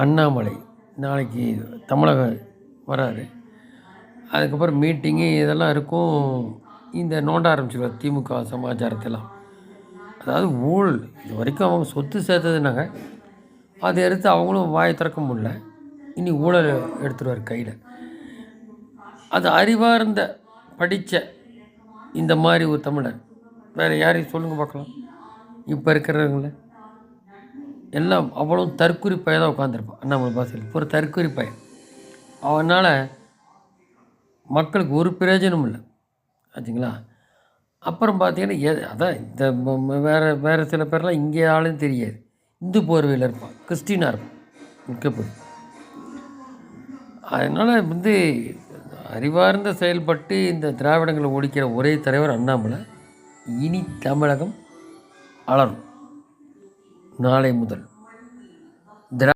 அண்ணாமலை நாளைக்கு தமிழகம் வராரு. அதுக்கப்புறம் மீட்டிங்கு இதெல்லாம் இருக்கும். இந்த நோண்ட ஆரம்பிச்சிடுவார் திமுக சமாச்சாரத்தெல்லாம். அதாவது ஊழல் இது வரைக்கும் அவங்க சொத்து சேர்த்ததுனாங்க, அதை எடுத்து அவங்களும் வாயை திறக்க முடியல. இனி ஊழல் எடுத்துருவார் கையில். அது அறிவார்ந்த படித்த இந்த மாதிரி ஒரு தமிழர் வேறு யாரையும் சொல்லுங்கள் பார்க்கலாம். இப்போ இருக்கிறவங்கள எல்லாம் அவ்வளோ தற்குறி பையன் தான் உட்காந்துருப்பான். அண்ணாமலை பாசையில் ஒரு தற்குறி பையன். அவனால் மக்களுக்கு ஒரு பிரயோஜனமும் இல்லை ஆச்சுங்களா. அப்புறம் பார்த்தீங்கன்னா அதான் இந்த வேறு சில பேர்லாம் இங்கே ஆளும் தெரியாது, இந்து போர்வையில் இருப்பான், கிறிஸ்டினாக இருப்பான் முக்கியப்படி. அதனால் அறிவார்ந்த செயல்பட்டு இந்த திராவிடங்களை ஒழிக்கிற ஒரே தலைவர் அண்ணாமலை. இனி தமிழகம் அலரும் நாளை முதல்.